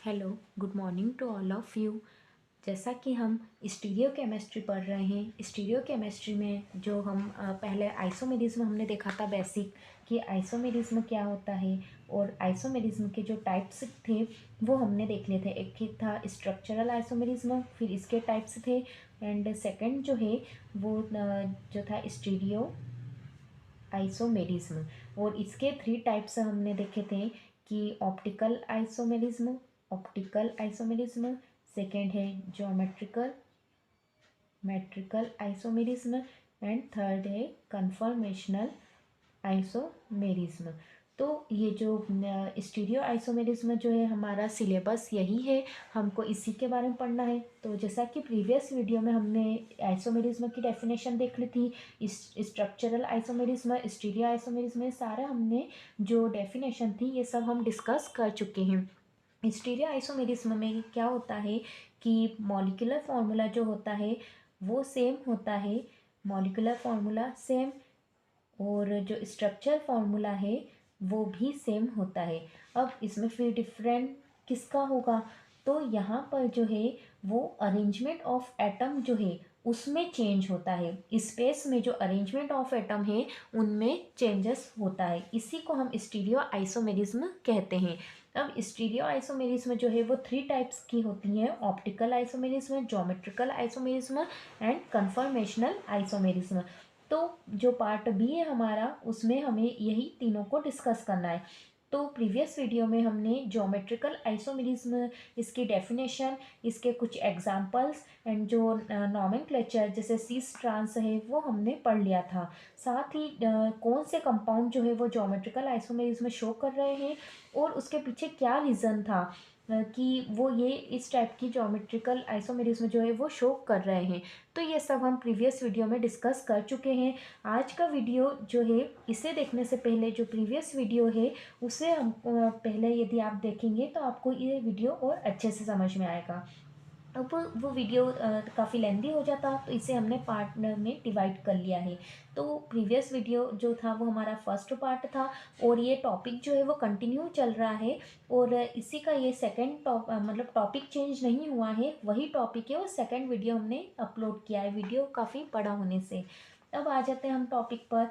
Hello, good morning to all of you. जैसा कि हम स्टीरियो केमिस्ट्री पढ़ रहे हैं, स्टीरियो केमिस्ट्री में जो हम पहले आइसोमेरिज्म हमने देखा था बेसिक कि आइसोमेरिज्म क्या होता है और आइसोमेरिज्म के जो टाइप्स थे वो हमने देख लिए थे। एक ही था स्ट्रक्चरल आइसोमेरिज्म, फिर इसके टाइप्स थे एंड सेकंड जो है वो जो था स्टीरियो आइसोमेरिज्म। और इसके थ्री टाइप्स हमने देखे थे कि ऑप्टिकल आइसोमेरिज्म, सेकेंड है geometrical metrical isomerism and third है कन्फर्मेशनल आइसोमेरिज्म। तो ये जो स्टीरियो आइसोमेरिज्म जो है हमारा सिलेबस यही है, हमको इसी के बारे में पढ़ना है। तो जैसा कि प्रीवियस वीडियो में हमने आइसोमेरिज्म की डेफिनेशन देख ली थी, स्ट्रक्चरल आइसोमेरिज्म, स्टीरियो आइसोमेरिज्म, सारा हमने जो डेफिनेशन थी ये सब हम डिस्कस कर चुके हैं। स्टीरियो आइसोमेरिज्म में क्या होता है कि मॉलिक्यूलर फार्मूला जो होता है वो सेम होता है, मॉलिक्यूलर फार्मूला सेम, और जो स्ट्रक्चर फार्मूला है वो भी सेम होता है। अब इसमें फिर डिफरेंट किसका होगा, तो यहाँ पर जो है वो अरेंजमेंट ऑफ एटम जो है उसमें चेंज होता है, स्पेस में जो अरेंजमेंट ऑफ एटम है उनमें चेंजेस होता है। इसी को हम स्टीरियो आइसोमेरिज्म कहते हैं। अब स्टीरियो आइसोमेरिज्म जो है वो थ्री टाइप्स की होती हैं, optical isomerism, geometrical isomerism and conformational isomerism. तो जो पार्ट बी है हमारा उसमें हमें यही तीनों को डिस्कस करना है। तो प्रीवियस वीडियो में हमने ज्योमेट्रिकल आइसोमेरिज्म, इसकी डेफिनेशन, इसके कुछ एग्जांपल्स एंड जो नॉमेनक्लेचर जैसे सीस ट्रांस है वो हमने पढ़ लिया था। साथ ही कौन से कंपाउंड जो है वो ज्योमेट्रिकल आइसोमेरिज्म शो कर रहे हैं और उसके पीछे क्या रीज़न था कि वो ये इस टाइप की ज्योमेट्रिकल आइसोमेरिज्म जो है वो शो कर रहे हैं। तो ये सब हम प्रीवियस वीडियो में डिस्कस कर चुके हैं। आज का वीडियो जो है इसे देखने से पहले जो प्रीवियस वीडियो है उसे हम पहले यदि आप देखेंगे तो आपको ये वीडियो और अच्छे से समझ में आएगा। अब वो वीडियो काफ़ी लेंदी हो जाता तो इसे हमने पार्ट में डिवाइड कर लिया है। तो प्रीवियस वीडियो जो था वो हमारा फर्स्ट पार्ट था और ये टॉपिक जो है वो कंटिन्यू चल रहा है और इसी का ये सेकंड मतलब टॉपिक चेंज नहीं हुआ है, वही टॉपिक है और सेकंड वीडियो हमने अपलोड किया है, वीडियो काफ़ी बड़ा होने से। अब आ जाते हैं हम टॉपिक पर।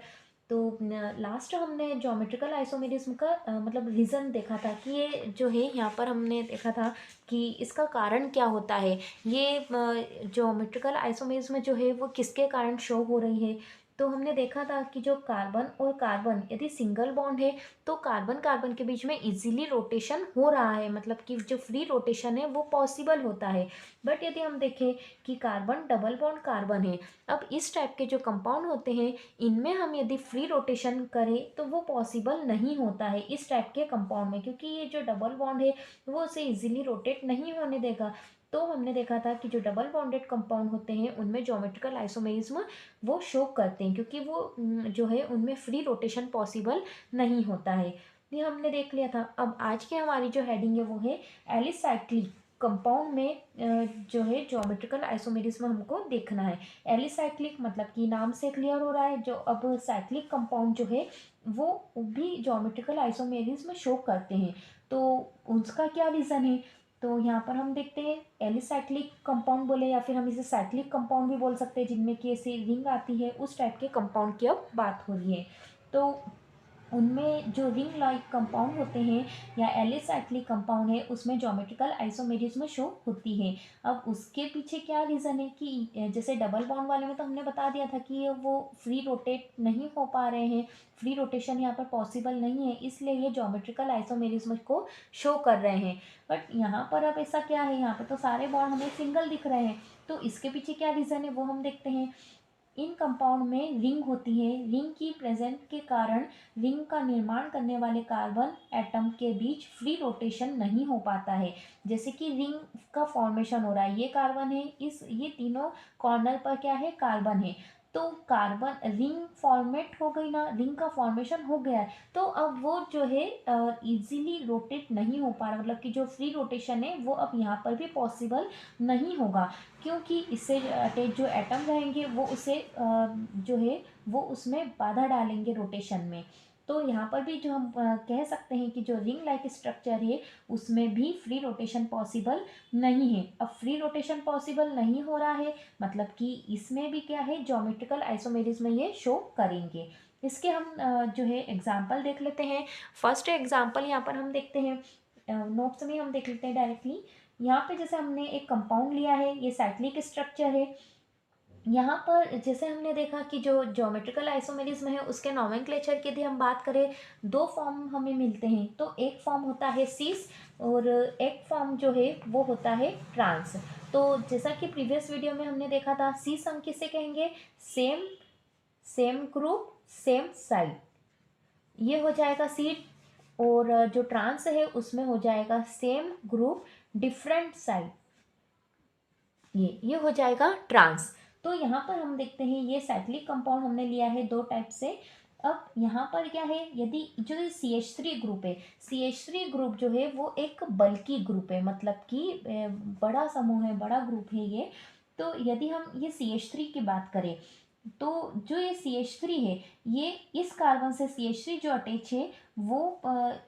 तो लास्ट हमने ज्योमेट्रिकल आइसोमेरिज्म का मतलब रीज़न देखा था कि ये जो है यहाँ पर हमने देखा था कि इसका कारण क्या होता है। ये ज्योमेट्रिकल आइसोमेरिज्म जो है वो किसके कारण शो हो रही है। तो हमने देखा था कि जो कार्बन और कार्बन यदि सिंगल बॉन्ड है तो कार्बन कार्बन के बीच में इजीली रोटेशन हो रहा है, मतलब कि जो फ्री रोटेशन है वो पॉसिबल होता है। बट यदि हम देखें कि कार्बन डबल बॉन्ड कार्बन है, अब इस टाइप के जो कंपाउंड होते हैं इनमें हम यदि फ्री रोटेशन करें तो वो पॉसिबल नहीं होता है इस टाइप के कंपाउंड में, क्योंकि ये जो डबल बॉन्ड है वो उसे इजीली रोटेट नहीं होने देगा। तो हमने देखा था कि जो डबल बॉन्डेड कंपाउंड होते हैं उनमें ज्योमेट्रिकल आइसोमेरिज्म वो शो करते हैं, क्योंकि वो जो है उनमें फ्री रोटेशन पॉसिबल नहीं होता है। ये हमने देख लिया था। अब आज की हमारी जो हेडिंग है वो है एलिसाइक्लिक कंपाउंड में जो है ज्योमेट्रिकल आइसोमेरिज्म हमको देखना है। एलिसाइक्लिक मतलब कि नाम से क्लियर हो रहा है, जो अब साइक्लिक कंपाउंड जो है वो भी ज्योमेट्रिकल आइसोमेरिज्म शो करते हैं। तो उसका क्या रीज़न है, तो यहाँ पर हम देखते हैं एलिसाइक्लिक कंपाउंड बोले या फिर हम इसे साइक्लिक कंपाउंड भी बोल सकते हैं, जिनमें कि ऐसे रिंग आती है, उस टाइप के कंपाउंड की अब बात हो रही है। तो उनमें जो रिंग लाइक कंपाउंड होते हैं या एलिसाइक्लिक कंपाउंड है उसमें ज्योमेट्रिकल आइसोमेरिज्म शो होती है। अब उसके पीछे क्या रीज़न है कि जैसे डबल बॉन्ड वाले में तो हमने बता दिया था कि वो फ्री रोटेट नहीं हो पा रहे हैं, फ्री रोटेशन यहाँ पर पॉसिबल नहीं है, इसलिए ये ज्योमेट्रिकल आइसोमेरिज्म को शो कर रहे हैं। बट यहाँ पर अब ऐसा क्या है, यहाँ पर तो सारे बॉन्ड हमें सिंगल दिख रहे हैं, तो इसके पीछे क्या रीज़न है वो हम देखते हैं। इन कंपाउंड में रिंग होती है, रिंग की प्रेजेंट के कारण रिंग का निर्माण करने वाले कार्बन एटम के बीच फ्री रोटेशन नहीं हो पाता है। जैसे कि रिंग का फॉर्मेशन हो रहा है, ये कार्बन है, इस ये तीनों कॉर्नर पर क्या है, कार्बन है। तो कार्बन रिंग फॉर्मेट हो गई ना, रिंग का फॉर्मेशन हो गया है, तो अब वो जो है इजीली रोटेट नहीं हो पा रहा, मतलब कि जो फ्री रोटेशन है वो अब यहाँ पर भी पॉसिबल नहीं होगा, क्योंकि इससे अटैच जो एटम रहेंगे वो उसे जो है वो उसमें बाधा डालेंगे रोटेशन में। तो यहाँ पर भी जो हम कह सकते हैं कि जो रिंग लाइक स्ट्रक्चर है उसमें भी फ्री रोटेशन पॉसिबल नहीं है। अब फ्री रोटेशन पॉसिबल नहीं हो रहा है मतलब कि इसमें भी क्या है, ज्योमेट्रिकल आइसोमेरिज्म ये शो करेंगे। इसके हम जो है एग्जाम्पल देख लेते हैं। फर्स्ट एग्जाम्पल यहाँ पर हम देखते हैं, नोट्स में हम देख लेते हैं डायरेक्टली। यहाँ पे जैसे हमने एक कंपाउंड लिया है, ये साइक्लिक स्ट्रक्चर है। यहाँ पर जैसे हमने देखा कि जो ज्योमेट्रिकल आइसोमेरिज्म है उसके नोमेनक्लेचर की यदि हम बात करें, दो फॉर्म हमें मिलते हैं। तो एक फॉर्म होता है सीस और एक फॉर्म जो है वो होता है ट्रांस। तो जैसा कि प्रीवियस वीडियो में हमने देखा था, सीस हम किसे कहेंगे, same same group same side, ये हो जाएगा सीट। और जो ट्रांस है उसमें हो जाएगा सेम ग्रुप डिफरेंट साइड, ये हो जाएगा ट्रांस। तो यहाँ पर हम देखते हैं ये साइक्लिक कंपाउंड हमने लिया है दो टाइप से। अब यहाँ पर क्या है, यदि जो CH3 ग्रुप है, CH3 ग्रुप जो है वो एक बल्की ग्रुप है, मतलब कि बड़ा समूह है, बड़ा ग्रुप है ये। तो यदि हम ये CH3 की बात करें तो जो ये CH3 है, ये इस कार्बन से CH3 जो अटैच है वो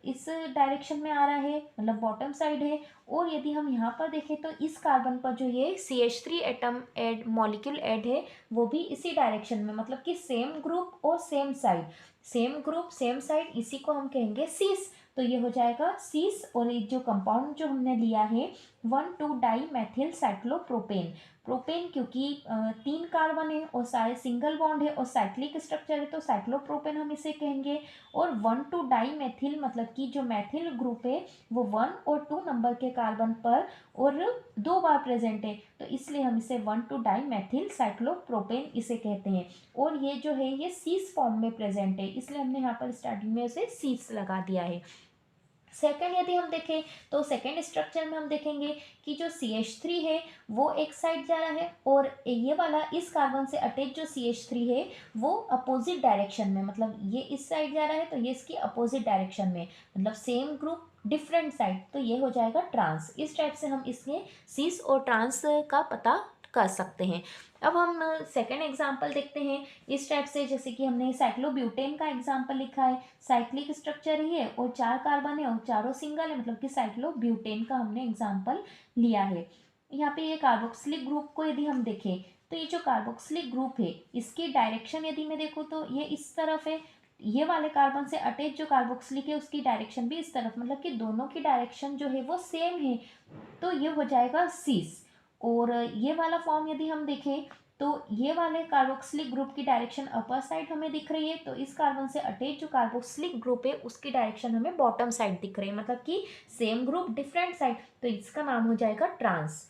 इस डायरेक्शन में आ रहा है, मतलब बॉटम साइड है। और यदि हम यहाँ पर देखें तो इस कार्बन पर जो ये CH3 atom add molecule add है वो भी इसी डायरेक्शन में, मतलब कि सेम ग्रुप और same side, same group same side, इसी को हम कहेंगे सीस। तो ये हो जाएगा सीस। और ये जो कंपाउंड जो हमने लिया है 1,2 डाई साइक्लोप्रोपेन, प्रोपेन क्योंकि 3 कार्बन है और सारे सिंगल बॉन्ड है और साइक्लिक स्ट्रक्चर है तो साइक्लोप्रोपेन हम इसे कहेंगे। और 1,2 डाई मतलब कि जो मैथिल ग्रुप है वो 1 और 2 नंबर के कार्बन पर और 2 बार प्रेजेंट है, तो इसलिए हम इसे 1,2 डाई साइक्लोप्रोपेन इसे कहते हैं। और ये जो है ये सीस फॉर्म में प्रेजेंट है, इसलिए हमने यहाँ पर स्टार्टिंग में उसे सीस लगा दिया है। सेकेंड यदि हम देखें तो सेकेंड स्ट्रक्चर में हम देखेंगे कि जो CH3 है वो एक साइड जा रहा है और ये वाला इस कार्बन से अटैच जो CH3 है वो अपोजिट डायरेक्शन में, मतलब ये इस साइड जा रहा है तो ये इसकी अपोजिट डायरेक्शन में, मतलब सेम ग्रुप डिफरेंट साइड, तो ये हो जाएगा ट्रांस। इस टाइप से हम इसके सीस और ट्रांस का पता कर सकते हैं। अब हम सेकेंड एग्जाम्पल देखते हैं इस टाइप से, जैसे कि हमने साइक्लोब्यूटेन का एग्जाम्पल लिखा है, साइक्लिक स्ट्रक्चर ही है और 4 कार्बन है और चारों सिंगल है, मतलब कि साइक्लोब्यूटेन का हमने एग्जाम्पल लिया है। यहाँ पे ये कार्बोक्सिलिक ग्रुप को यदि हम देखें तो ये जो कार्बोक्सिलिक ग्रुप है इसकी डायरेक्शन यदि मैं देखूँ तो ये इस तरफ है, ये वाले कार्बन से अटैच जो कार्बोक्सिलिक है उसकी डायरेक्शन भी इस तरफ, मतलब कि दोनों की डायरेक्शन जो है वो सेम है, तो ये हो जाएगा सीस। और ये वाला फॉर्म यदि हम देखें तो ये वाले कार्बोक्सिलिक ग्रुप की डायरेक्शन अपर साइड हमें दिख रही है, तो इस कार्बन से अटैच जो कार्बोक्सिलिक ग्रुप है उसकी डायरेक्शन हमें बॉटम साइड दिख रही है, मतलब कि सेम ग्रुप डिफरेंट साइड, तो इसका नाम हो जाएगा ट्रांस।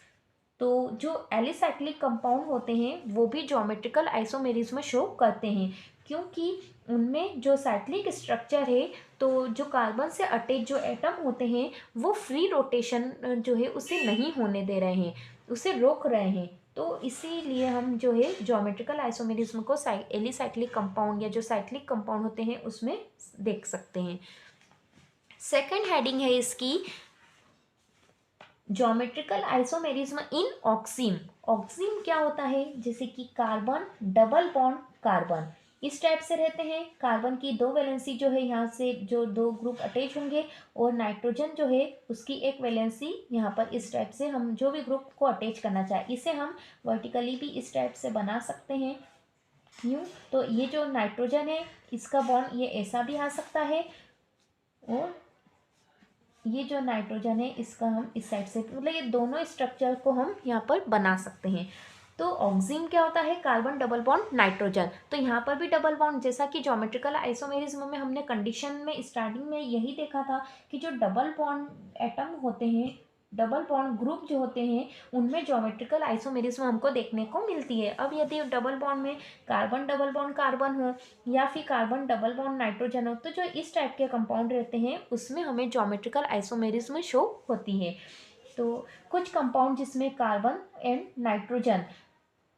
तो जो एलिसाइक्लिक कंपाउंड होते हैं वो भी ज्योमेट्रिकल आइसोमेरिज्म शो करते हैं, क्योंकि उनमें जो साइक्लिक स्ट्रक्चर है तो जो कार्बन से अटैच जो एटम होते हैं वो फ्री रोटेशन जो है उसे नहीं होने दे रहे हैं, उसे रोक रहे हैं। तो इसीलिए हम जो है ज्योमेट्रिकल आइसोमेरिज्म को एलिसाइक्लिक कंपाउंड या जो साइक्लिक कंपाउंड होते हैं उसमें देख सकते हैं। सेकंड हेडिंग है इसकी ज्योमेट्रिकल आइसोमेरिज्म इन ऑक्सीम। ऑक्सीम क्या होता है, जैसे कि कार्बन डबल बॉन्ड कार्बन इस टाइप से रहते हैं, कार्बन की 2 वैलेंसी जो है यहाँ से जो 2 ग्रुप अटैच होंगे और नाइट्रोजन जो है उसकी एक वैलेंसी यहाँ पर इस टाइप से, हम जो भी ग्रुप को अटैच करना चाहे इसे हम वर्टिकली भी इस टाइप से बना सकते हैं यूँ। तो ये जो नाइट्रोजन है इसका बॉन्ड ये ऐसा भी आ सकता है और ये जो नाइट्रोजन है इसका हम इस साइड से, मतलब ये दोनों स्ट्रक्चर को हम यहाँ पर बना सकते हैं। तो ऑक्सीम क्या होता है, कार्बन डबल बॉन्ड नाइट्रोजन, तो यहाँ पर भी डबल बॉन्ड, जैसा कि ज्योमेट्रिकल आइसोमेरिज्म में हमने कंडीशन में स्टार्टिंग में यही देखा था कि जो डबल बॉन्ड एटम होते हैं, डबल बॉन्ड ग्रुप जो होते हैं उनमें ज्योमेट्रिकल आइसोमेरिज्म हमको देखने को मिलती है। अब यदि डबल बॉन्ड में कार्बन डबल बॉन्ड कार्बन हो या फिर कार्बन डबल बॉन्ड नाइट्रोजन हो, तो जो इस टाइप के कंपाउंड रहते हैं उसमें हमें ज्योमेट्रिकल आइसोमेरिज्म शो होती है। तो कुछ कंपाउंड जिसमें कार्बन एंड नाइट्रोजन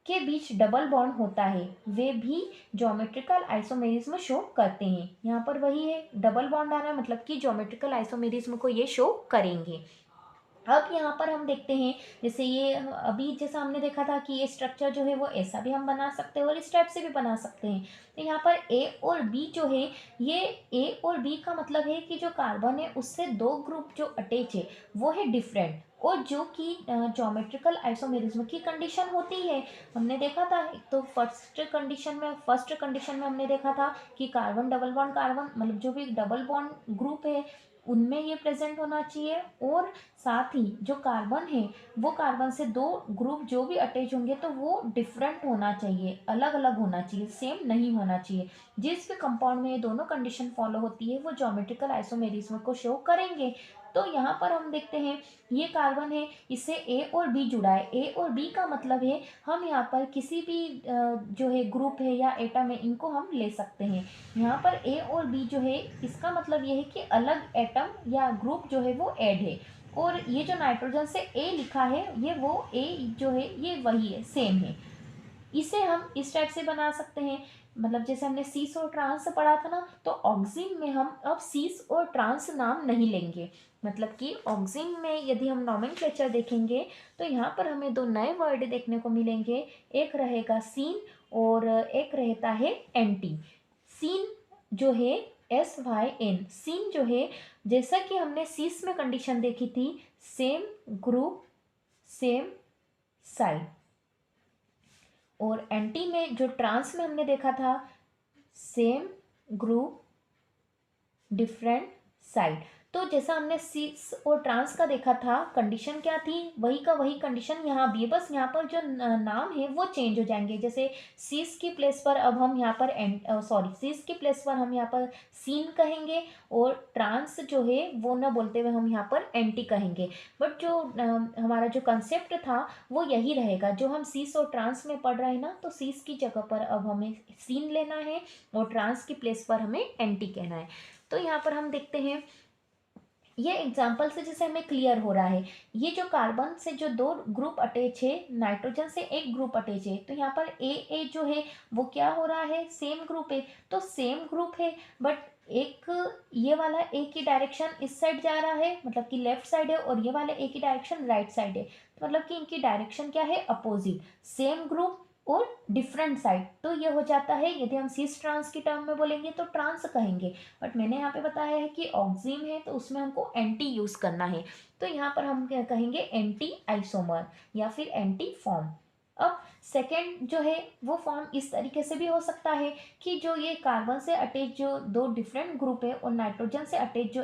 के बीच डबल बॉन्ड होता है वे भी ज्योमेट्रिकल आइसोमेरिज्म शो करते हैं। यहाँ पर वही है, डबल बॉन्ड आ रहा है मतलब कि ज्योमेट्रिकल आइसोमेरिज्म को ये शो करेंगे। अब यहाँ पर हम देखते हैं, जैसे ये अभी जैसा हमने देखा था कि ये स्ट्रक्चर जो है वो ऐसा भी हम बना सकते हैं और इस टाइप से भी बना सकते हैं। तो यहाँ पर ए और बी जो है, ये ए और बी का मतलब है कि जो कार्बन है उससे दो ग्रुप जो अटैच है वो है डिफरेंट, और जो कि ज्योमेट्रिकल आइसोमेरिज्म की कंडीशन होती है। हमने देखा था, एक तो फर्स्ट कंडीशन में हमने देखा था कि कार्बन डबल बॉन्ड कार्बन, मतलब जो भी डबल बॉन्ड ग्रुप है उनमें ये प्रेजेंट होना चाहिए, और साथ ही जो कार्बन है वो कार्बन से दो ग्रुप जो भी अटैच होंगे तो वो डिफरेंट होना चाहिए, अलग अलग होना चाहिए, सेम नहीं होना चाहिए। जिस भी कंपाउंड में ये दोनों कंडीशन फॉलो होती है वो ज्योमेट्रिकल आइसोमेरिज्म को शो करेंगे। तो यहाँ पर हम देखते हैं, ये कार्बन है, इससे ए और बी जुड़ा है। ए और बी का मतलब है हम यहाँ पर किसी भी जो है ग्रुप है या एटम है इनको हम ले सकते हैं। यहाँ पर ए और बी जो है इसका मतलब ये है कि अलग एटम या ग्रुप जो है वो ऐड है, और ये जो नाइट्रोजन से ए लिखा है ये वो ए जो है ये वही है, सेम है। इसे हम इस टाइप से बना सकते हैं, मतलब जैसे हमने सीस और ट्रांस पढ़ा था ना, तो ऑक्सिन में हम अब सीस और ट्रांस नाम नहीं लेंगे। मतलब कि ऑक्सिन में यदि हम नॉमेनक्लेचर देखेंगे तो यहाँ पर हमें दो नए वर्ड देखने को मिलेंगे। एक रहेगा सीन और एक रहता है एंटी। सीन जो है SYN, सीन जो है, जैसा कि हमने सीस में कंडीशन देखी थी, सेम ग्रुप सेम साइड, और एंटी में जो ट्रांस में हमने देखा था, सेम ग्रुप डिफरेंट साइड। तो जैसा हमने सीस और ट्रांस का देखा था, कंडीशन क्या थी, वही का वही कंडीशन यहाँ भी है, बस यहाँ पर जो नाम है वो चेंज हो जाएंगे। जैसे सीस की प्लेस पर अब हम यहाँ पर सीस की प्लेस पर हम यहाँ पर सीन कहेंगे, और ट्रांस जो है वो न बोलते हुए हम यहाँ पर एंटी कहेंगे। बट जो हमारा जो कंसेप्ट था वो यही रहेगा, जो हम सीस और ट्रांस में पढ़ रहे हैं ना, तो सीस की जगह पर अब हमें सीन लेना है और ट्रांस की प्लेस पर हमें एंटी कहना है। तो यहाँ पर हम देखते हैं, ये एग्जाम्पल से जैसे हमें क्लियर हो रहा है, ये जो कार्बन से जो दो ग्रुप अटैच है, नाइट्रोजन से एक ग्रुप अटैच है, तो यहाँ पर ए जो है वो क्या हो रहा है, सेम ग्रुप है। तो सेम ग्रुप है, बट एक ये वाला ए की डायरेक्शन इस साइड जा रहा है, मतलब कि लेफ्ट साइड है, और ये वाले ए की डायरेक्शन राइट साइड है, तो मतलब कि इनकी डायरेक्शन क्या है, अपोजिट। सेम ग्रुप और डिफरेंट साइड, तो ये हो जाता है, यदि हम सीस ट्रांस की टर्म में बोलेंगे तो ट्रांस कहेंगे, बट मैंने यहाँ पे बताया है कि ऑक्सिन है तो उसमें हमको एंटी यूज करना है, तो यहाँ पर हम क्या कहेंगे, एंटी आइसोमर या फिर एंटी फॉर्म। अब सेकेंड जो है वो फॉर्म इस तरीके से भी हो सकता है कि जो ये कार्बन से अटैच जो दो डिफरेंट ग्रुप है और नाइट्रोजन से अटैच जो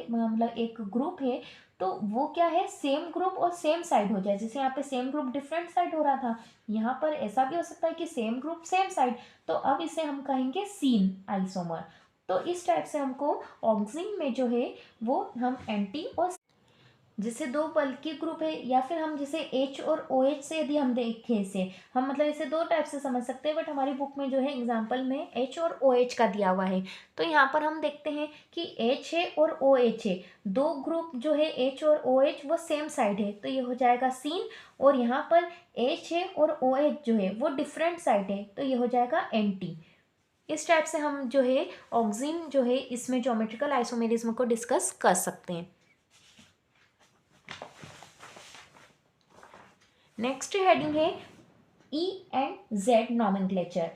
मतलब एक ग्रुप है, तो वो क्या है, सेम ग्रुप और सेम साइड हो जाए। जैसे यहाँ पे सेम ग्रुप डिफरेंट साइड हो रहा था, यहाँ पर ऐसा भी हो सकता है कि सेम ग्रुप सेम साइड, तो अब इसे हम कहेंगे सीन आइसोमर। तो इस टाइप से हमको ऑक्सिन में जो है वो हम एंटी और जैसे दो बल्कि ग्रुप है, या फिर हम जैसे H और OH से यदि हम देखें इसे, हम मतलब इसे दो टाइप से समझ सकते हैं, बट हमारी बुक में जो है एग्जाम्पल में H और OH का दिया हुआ है। तो यहाँ पर हम देखते हैं कि H है और OH है, दो ग्रुप जो है H और OH वो सेम साइड है, तो ये हो जाएगा सीन। और यहाँ पर H है और OH जो है वो डिफरेंट साइड है, तो ये हो जाएगा एंटी। इस टाइप से हम जो है ऑक्सिन जो है इसमें ज्योमेट्रिकल आइसोमेरिज्म को डिस्कस कर सकते हैं। नेक्स्ट हेडिंग है E एंड Z नॉमेनक्लेचर।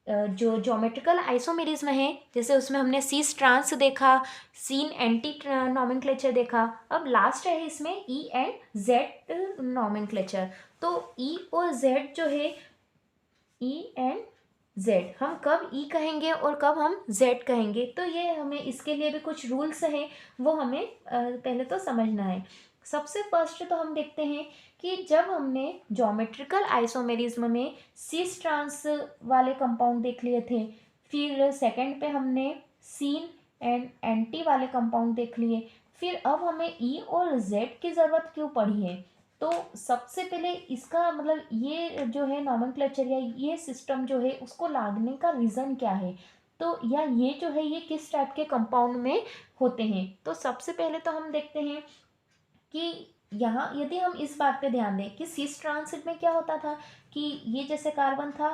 जो ज्योमेट्रिकल आइसोमेरिज्म है, जैसे उसमें हमने सीस ट्रांस देखा, सीन एंटी नॉमेनक्लेचर देखा, अब लास्ट है इसमें E एंड Z नॉमेनक्लेचर। तो E और Z जो है, E एंड Z हम कब E कहेंगे और कब हम Z कहेंगे, तो ये हमें इसके लिए भी कुछ रूल्स हैं, वो हमें पहले तो समझना है। सबसे फर्स्ट तो हम देखते हैं कि जब हमने ज्योमेट्रिकल आइसोमेरिज्म में सीस ट्रांस वाले कंपाउंड देख लिए थे, फिर सेकंड पे हमने सीन एंड एंटी वाले कंपाउंड देख लिए, फिर अब हमें E और Z की ज़रूरत क्यों पड़ी है। तो सबसे पहले इसका मतलब ये जो है नॉमेनक्लेचर या ये सिस्टम जो है उसको लागने का रीज़न क्या है, तो या ये जो है ये किस टाइप के कंपाउंड में होते हैं। तो सबसे पहले तो हम देखते हैं कि यहाँ यदि हम इस बात पे ध्यान दें कि सिस ट्रांसिट में क्या होता था कि ये जैसे कार्बन था,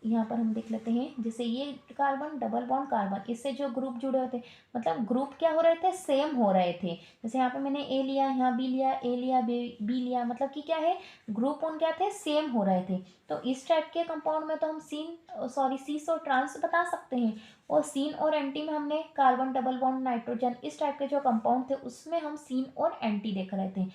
यहाँ पर हम देख लेते हैं, जैसे ये कार्बन डबल बॉन्ड कार्बन, इससे जो ग्रुप जुड़े होते, मतलब ग्रुप क्या हो रहे थे, सेम हो रहे थे। जैसे यहाँ पे मैंने ए लिया, यहाँ बी लिया, ए लिया, बी लिया, मतलब कि क्या है, ग्रुप उन क्या थे, सेम हो रहे थे। तो इस टाइप के कंपाउंड में तो हम सीस और ट्रांस बता सकते हैं। और सीन और एंटी में हमने कार्बन डबल बॉन्ड नाइट्रोजन, इस टाइप के जो कंपाउंड थे उसमें हम सीन और एंटी देख रहे थे।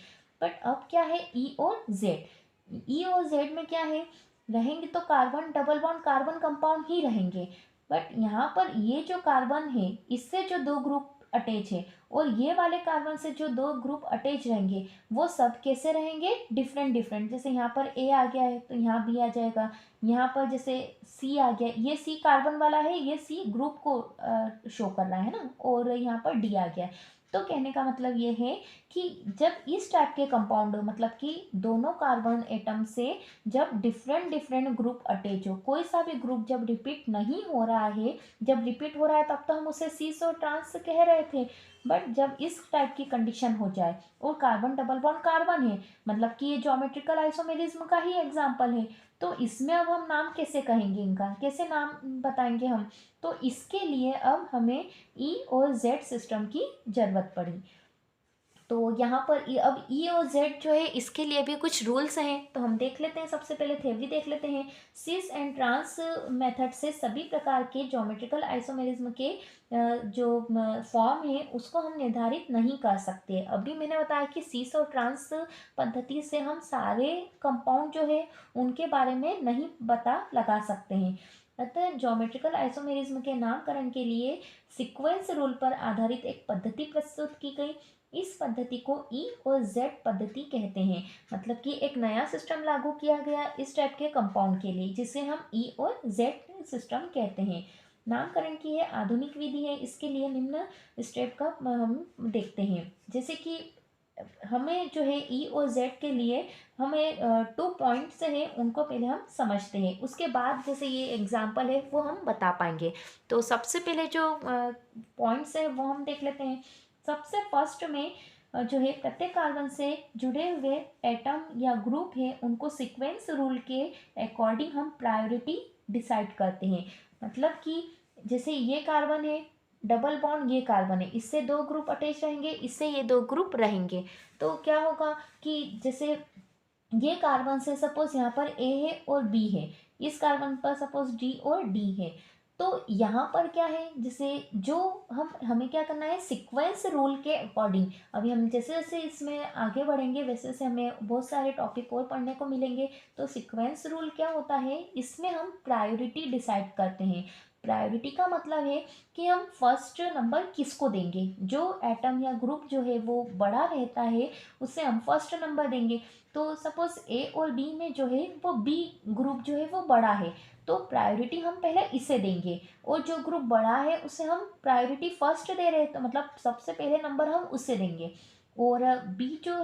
बट अब क्या है, ई और जेड। ई और जेड में क्या है, रहेंगे तो carbon double bond carbon compound ही रहेंगे। बट यहाँ पर ये जो कार्बन है, इससे जो दो ग्रुप अटैच है, और ये वाले कार्बन से जो दो ग्रुप अटैच रहेंगे, वो सब कैसे रहेंगे, डिफरेंट डिफरेंट। जैसे यहाँ पर ए आ गया है तो यहाँ बी आ जाएगा। यहाँ पर जैसे सी आ गया, ये सी कार्बन वाला है, ये सी ग्रुप को शो कर रहा है ना, और यहाँ पर डी आ गया। तो कहने का मतलब ये है कि जब इस टाइप के कंपाउंड, मतलब कि दोनों कार्बन एटम से जब डिफरेंट डिफरेंट ग्रुप अटैच हो, कोई सा भी ग्रुप जब रिपीट नहीं हो रहा है, जब रिपीट हो रहा है तब तो हम उसे सीस और ट्रांस कह रहे थे। बट जब इस टाइप की कंडीशन हो जाए और कार्बन डबल बॉन्ड कार्बन है, मतलब कि ये ज्योमेट्रिकल आइसोमेरिज्म का ही एग्जाम्पल है, तो इसमें अब हम नाम कैसे कहेंगे, इनका कैसे नाम बताएंगे हम। तो इसके लिए अब हमें ई और जेड सिस्टम की जरूरत पड़ी। तो यहाँ पर अब ई और जेड जो है, इसके लिए भी कुछ रूल्स हैं, तो हम देख लेते हैं। सबसे पहले थ्योरी देख लेते हैं। सिस एंड ट्रांस मेथड से सभी प्रकार के ज्योमेट्रिकल आइसोमेरिज्म के जो फॉर्म है उसको हम निर्धारित नहीं कर सकते। अभी मैंने बताया कि सिस और ट्रांस पद्धति से हम सारे कंपाउंड जो है उनके बारे में नहीं पता लगा सकते हैं। अतः ज्योमेट्रिकल आइसोमेरिज्म के नामकरण के लिए सीक्वेंस रूल पर आधारित एक पद्धति प्रस्तुत की गई। इस पद्धति को ई और जेड पद्धति कहते हैं। मतलब कि एक नया सिस्टम लागू किया गया इस टाइप के कंपाउंड के लिए, जिसे हम ई और जेड सिस्टम कहते हैं। नामकरण की यह आधुनिक विधि है। इसके लिए निम्न स्टेप का हम देखते हैं। जैसे कि हमें जो है ई और जेड के लिए हमें 2 पॉइंट्स हैं, उनको पहले हम समझते हैं, उसके बाद जैसे ये एग्जाम्पल है वो हम बता पाएंगे। तो सबसे पहले जो पॉइंट्स है वो हम देख लेते हैं। सबसे फर्स्ट में जो है, प्रत्येक कार्बन से जुड़े हुए एटम या ग्रुप है उनको सीक्वेंस रूल के अकॉर्डिंग हम प्रायोरिटी डिसाइड करते हैं। मतलब कि जैसे ये कार्बन है, डबल बॉन्ड ये कार्बन है, इससे दो ग्रुप अटैच रहेंगे, इससे ये दो ग्रुप रहेंगे। तो क्या होगा कि जैसे ये कार्बन से सपोज यहाँ पर ए है और बी है, इस कार्बन पर सपोज डी और डी है। तो यहाँ पर क्या है, जैसे जो हमें क्या करना है, सीक्वेंस रूल के अकॉर्डिंग। अभी हम जैसे जैसे इसमें आगे बढ़ेंगे वैसे वैसे हमें बहुत सारे टॉपिक और पढ़ने को मिलेंगे। तो सीक्वेंस रूल क्या होता है, इसमें हम प्रायोरिटी डिसाइड करते हैं। प्रायोरिटी का मतलब है कि हम फर्स्ट नंबर किसको देंगे, जो एटम या ग्रुप जो है वो बड़ा रहता है उससे हम फर्स्ट नंबर देंगे। तो सपोज ए और बी में जो है वो बी ग्रुप जो है वो बड़ा है, तो प्रायोरिटी हम पहले इसे देंगे। और जो ग्रुप बड़ा है उसे हम प्रायोरिटी फर्स्ट दे रहे हैं, तो मतलब सबसे पहले नंबर हम उसे देंगे। और बी जो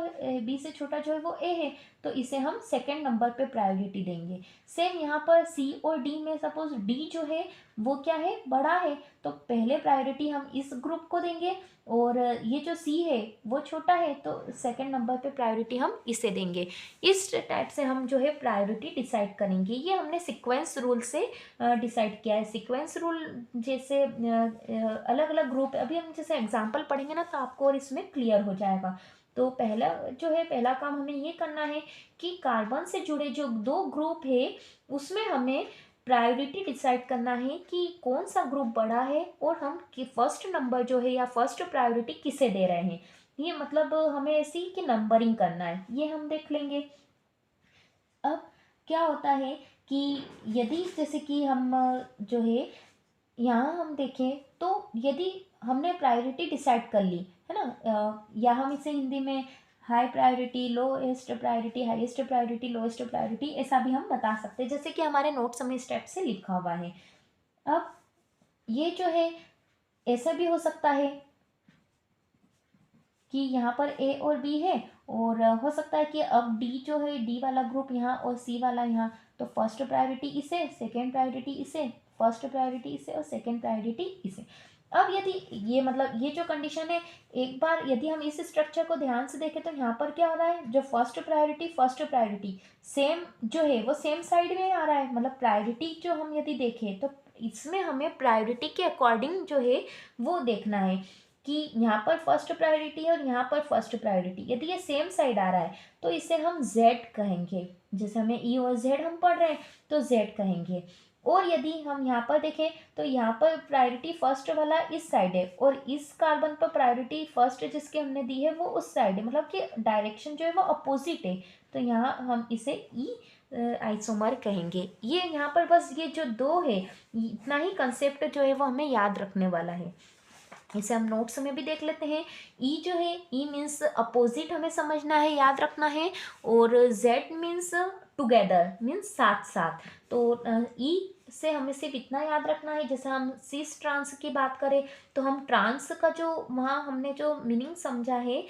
बी से छोटा जो है वो ए है, तो इसे हम सेकंड नंबर पे प्रायोरिटी देंगे। सेम यहाँ पर सी और डी में सपोज डी जो है वो क्या है, बड़ा है, तो पहले प्रायोरिटी हम इस ग्रुप को देंगे। और ये जो सी है वो छोटा है, तो सेकंड नंबर पे प्रायोरिटी हम इसे देंगे। इस टाइप से हम जो है प्रायोरिटी डिसाइड करेंगे। ये हमने सीक्वेंस रूल से डिसाइड किया है। सीक्वेंस रूल जैसे अलग अलग ग्रुप, अभी हम जैसे एग्जांपल पढ़ेंगे ना तो आपको और इसमें क्लियर हो जाएगा। तो पहला जो है, पहला काम हमें ये करना है कि कार्बन से जुड़े जो दो ग्रुप है उसमें हमें प्रायोरिटी डिसाइड करना है कि कौन सा ग्रुप बड़ा है, और हम कि फर्स्ट नंबर जो है या फर्स्ट प्रायोरिटी किसे दे रहे हैं। ये मतलब हमें ऐसी कि नंबरिंग करना है, ये हम देख लेंगे। अब क्या होता है कि यदि जैसे कि हम जो है यहाँ हम देखें, तो यदि हमने प्रायोरिटी डिसाइड कर ली है ना, या हम इसे हिंदी में high priority, lowest priority, highest priority, lowest priority, ऐसा भी हम बता सकते हैं, जैसे कि हमारे नोट्स में स्टेप से लिखा हुआ है। अब ये जो है, ऐसा भी हो सकता है कि यहाँ पर ए और बी है, और हो सकता है कि अब डी जो है, डी वाला ग्रुप यहाँ और सी वाला यहाँ, तो फर्स्ट प्रायोरिटी इसे, सेकेंड प्रायोरिटी इसे, फर्स्ट प्रायोरिटी इसे और सेकेंड प्रायोरिटी इसे। अब यदि ये मतलब ये जो कंडीशन है, एक बार यदि हम इस स्ट्रक्चर को ध्यान से देखें तो यहाँ पर क्या हो रहा है, जो फर्स्ट प्रायोरिटी सेम जो है वो सेम साइड में आ रहा है। मतलब प्रायोरिटी जो हम यदि देखें तो इसमें हमें प्रायोरिटी के अकॉर्डिंग जो है वो देखना है कि यहाँ पर फर्स्ट प्रायोरिटी है और यहाँ पर फर्स्ट प्रायोरिटी, यदि ये सेम साइड आ रहा है तो इसे हम Z कहेंगे। जैसे हमें E और Z हम पढ़ रहे हैं तो Z कहेंगे। और यदि हम यहाँ पर देखें तो यहाँ पर प्रायोरिटी फर्स्ट वाला इस साइड है और इस कार्बन पर प्रायोरिटी फर्स्ट जिसके हमने दी है वो उस साइड है, मतलब कि डायरेक्शन जो है वो अपोजिट है। तो यहाँ हम इसे ई आइसोमर कहेंगे। ये यहाँ पर बस ये जो दो है, इतना ही कंसेप्ट जो है वो हमें याद रखने वाला है। इसे हम नोट्स में भी देख लेते हैं। ई जो है, ई मीन्स अपोजिट हमें समझना है, याद रखना है। और जेड मीन्स टुगेदर, मीन्स साथ साथ। तो ई से हमें सिर्फ इतना याद रखना है, जैसे हम सिस ट्रांस की बात करें तो हम ट्रांस का जो वहाँ हमने जो मीनिंग समझा है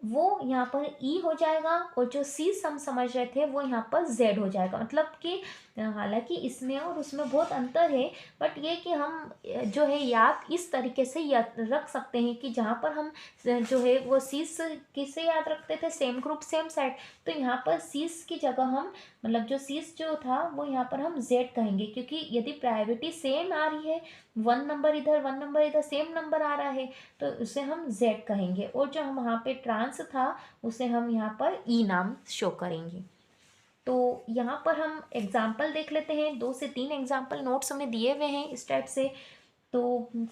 वो यहाँ पर ई हो जाएगा और जो सी हम समझ रहे थे वो यहाँ पर जेड हो जाएगा। मतलब कि हालांकि इसमें और उसमें बहुत अंतर है, बट ये कि हम जो है याद इस तरीके से याद रख सकते हैं कि जहाँ पर हम जो है वो सीस किससे याद रखते थे, सेम ग्रुप सेम साइड, तो यहाँ पर सीस की जगह हम मतलब जो सीस जो था वो यहाँ पर हम जेड कहेंगे, क्योंकि यदि प्रायोरिटी सेम आ रही है, 1 नंबर इधर 1 नंबर इधर सेम नंबर आ रहा है तो उसे हम जेड कहेंगे। और जो हम वहाँ पे ट्रांस था उसे हम यहाँ पर ई नाम शो करेंगे। तो यहाँ पर हम एग्जाम्पल देख लेते हैं, 2 से 3 एग्जाम्पल नोट्स हमें दिए हुए हैं इस टाइप से। तो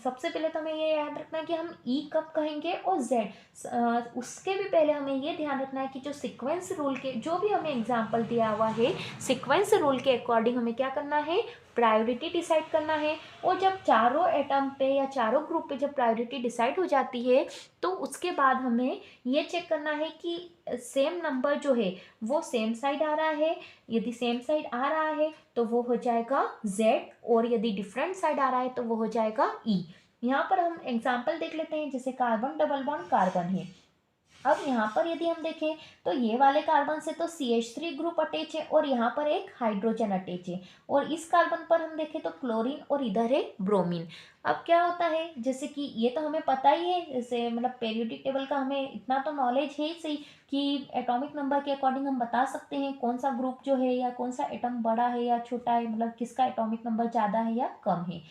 सबसे पहले तो हमें ये याद रखना है कि हम ई कब कहेंगे और जेड। उसके भी पहले हमें ये ध्यान रखना है कि जो सीक्वेंस रूल के जो भी हमें एग्जाम्पल दिया हुआ है, सीक्वेंस रूल के अकॉर्डिंग हमें क्या करना है, प्रायोरिटी डिसाइड करना है। और जब चारों एटम पे या चारों ग्रुप पे जब प्रायोरिटी डिसाइड हो जाती है तो उसके बाद हमें ये चेक करना है कि सेम नंबर जो है वो सेम साइड आ रहा है। यदि सेम साइड आ रहा है तो वो हो जाएगा Z, और यदि डिफरेंट साइड आ रहा है तो वो हो जाएगा E। यहाँ पर हम एग्जाम्पल देख लेते हैं, जैसे कार्बन डबल बॉन्ड कार्बन है। अब यहाँ पर यदि हम देखें तो ये वाले कार्बन से तो CH3 ग्रुप अटैच है और यहाँ पर एक हाइड्रोजन अटैच है, और इस कार्बन पर हम देखें तो क्लोरीन और इधर है ब्रोमीन। अब क्या होता है, जैसे कि ये तो हमें पता ही है, जैसे मतलब पीरियोडिक टेबल का हमें इतना तो नॉलेज है ही सही कि एटॉमिक नंबर के अकॉर्डिंग हम बता सकते हैं कौन सा ग्रुप जो है या कौन सा एटम बड़ा है या छोटा है, मतलब किसका एटॉमिक नंबर ज़्यादा है या कम है।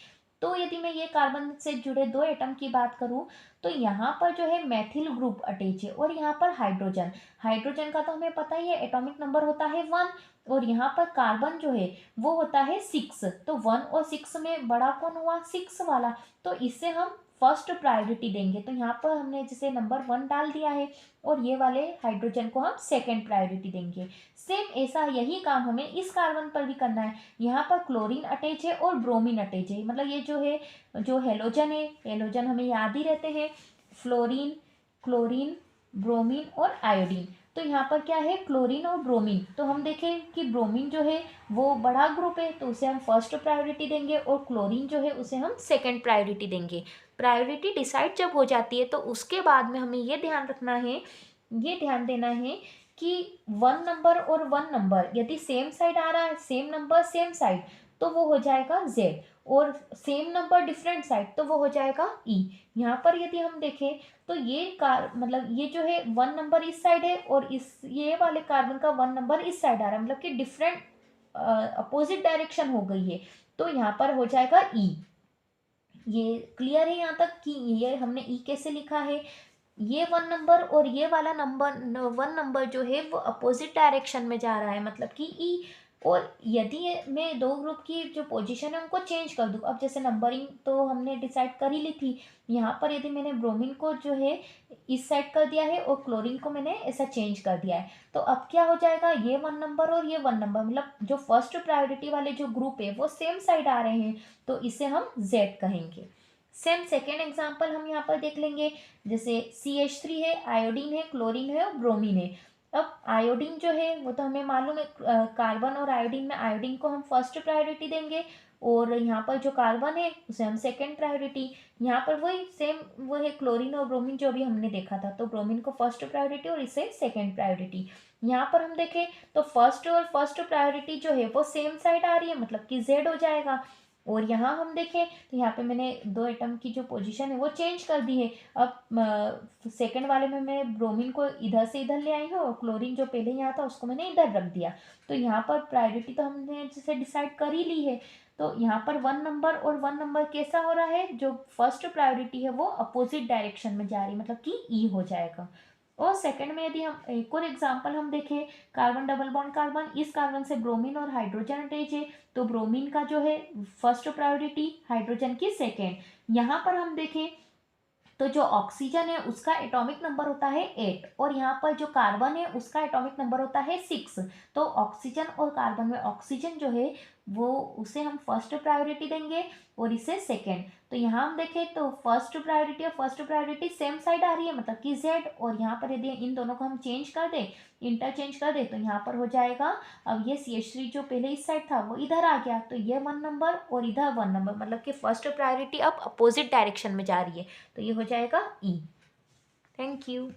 तो यदि मैं ये कार्बन से जुड़े दो एटम की बात करूं तो यहाँ पर जो है मैथिल ग्रुप अटैच है और यहाँ पर हाइड्रोजन। हाइड्रोजन का तो हमें पता ही है एटॉमिक नंबर होता है 1, और यहाँ पर कार्बन जो है वो होता है 6। तो 1 और 6 में बड़ा कौन हुआ, 6 वाला। तो इससे हम फर्स्ट प्रायोरिटी देंगे, तो यहाँ पर हमने जैसे नंबर 1 डाल दिया है और ये वाले हाइड्रोजन को हम सेकेंड प्रायोरिटी देंगे। सेम ऐसा यही काम हमें इस कार्बन पर भी करना है। यहाँ पर क्लोरीन अटैच है और ब्रोमीन अटैच है, मतलब ये जो है जो हेलोजन है, हेलोजन हमें याद ही रहते हैं, फ्लोरीन, क्लोरीन, ब्रोमीन और आयोडीन। तो यहाँ पर क्या है, क्लोरीन और ब्रोमीन। तो हम देखें कि ब्रोमीन जो है वो बड़ा ग्रुप है तो उसे हम फर्स्ट प्रायोरिटी देंगे और क्लोरीन जो है उसे हम सेकंड प्रायोरिटी देंगे। प्रायोरिटी डिसाइड जब हो जाती है तो उसके बाद में हमें ये ध्यान रखना है, ये ध्यान देना है कि 1 नंबर और 1 नंबर यदि सेम साइड आ रहा है, सेम नंबर सेम साइड, तो वो हो जाएगा Z, और सेम नंबर डिफरेंट साइड तो वो हो जाएगा E। यहाँ पर यदि हम देखें तो ये मतलब ये जो है 1 नंबर इस साइड है और इस ये वाले कार्बन का 1 नंबर इस साइड आ रहा है, मतलब कि डिफरेंट अपोजिट डायरेक्शन हो गई है, तो यहाँ पर हो जाएगा E। ये क्लियर है यहाँ तक कि ये हमने ई कैसे लिखा है, ये 1 नंबर और ये वाला नंबर 1 नंबर जो है वो अपोजिट डायरेक्शन में जा रहा है, मतलब कि ई। और यदि मैं दो ग्रुप की जो पोजीशन है उनको चेंज कर दूँ, अब जैसे नंबरिंग तो हमने डिसाइड कर ही ली थी, यहाँ पर यदि मैंने ब्रोमीन को जो है इस साइड कर दिया है और क्लोरीन को मैंने ऐसा चेंज कर दिया है, तो अब क्या हो जाएगा, ये 1 नंबर और ये 1 नंबर, मतलब जो फर्स्ट प्रायोरिटी वाले जो ग्रुप है वो सेम साइड आ रहे हैं, तो इसे हम Z कहेंगे। सेम सेकेंड एग्जाम्पल हम यहाँ पर देख लेंगे, जैसे CH3 है, आयोडीन है, क्लोरीन है और ब्रोमीन है। अब आयोडीन जो है वो तो हमें मालूम है, कार्बन और आयोडीन में आयोडीन को हम फर्स्ट प्रायोरिटी देंगे और यहाँ पर जो कार्बन है उसे हम सेकेंड प्रायोरिटी। यहाँ पर वही सेम वो है क्लोरीन और ब्रोमीन जो भी हमने देखा था, तो ब्रोमीन को फर्स्ट प्रायोरिटी और इसे सेकेंड प्रायोरिटी। यहाँ पर हम देखें तो फर्स्ट और फर्स्ट प्रायोरिटी जो है वो सेम साइड आ रही है, मतलब कि Z हो जाएगा। और यहाँ हम देखें तो यहाँ पे मैंने 2 एटम की जो पोजीशन है वो चेंज कर दी है। अब सेकंड वाले में मैं ब्रोमीन को इधर से इधर ले आई हूँ और क्लोरीन जो पहले यहाँ था उसको मैंने इधर रख दिया। तो यहाँ पर प्रायोरिटी तो हमने जैसे डिसाइड कर ही ली है। तो यहाँ पर 1 नंबर और 1 नंबर कैसा हो रहा है, जो फर्स्ट प्रायोरिटी है वो अपोजिट डायरेक्शन में जा रही है, मतलब कि ई हो जाएगा। और सेकंड में यदि हम एक और एग्जांपल हम देखें, कार्बन डबल बॉन्ड कार्बन, इस कार्बन से ब्रोमीन और हाइड्रोजन अटैच है, तो ब्रोमीन का जो है फर्स्ट प्रायोरिटी, हाइड्रोजन की सेकेंड। यहाँ पर हम देखें तो जो ऑक्सीजन है उसका एटॉमिक नंबर होता है 8 और यहाँ पर जो कार्बन है उसका एटॉमिक नंबर होता है 6। तो ऑक्सीजन और कार्बन में ऑक्सीजन जो है वो उसे हम फर्स्ट प्रायोरिटी देंगे और इसे सेकेंड। तो यहाँ हम देखें तो फर्स्ट प्रायोरिटी और फर्स्ट प्रायोरिटी सेम साइड आ रही है, मतलब कि Z। और यहाँ पर यदि इन दोनों को हम चेंज कर दें, इंटरचेंज कर दें, तो यहाँ पर हो जाएगा, अब ये CH3 जो पहले इस साइड था वो इधर आ गया, तो ये 1 नंबर और इधर 1 नंबर, मतलब कि फर्स्ट प्रायोरिटी अब अपोजिट डायरेक्शन में जा रही है, तो ये हो जाएगा ई। Thank you.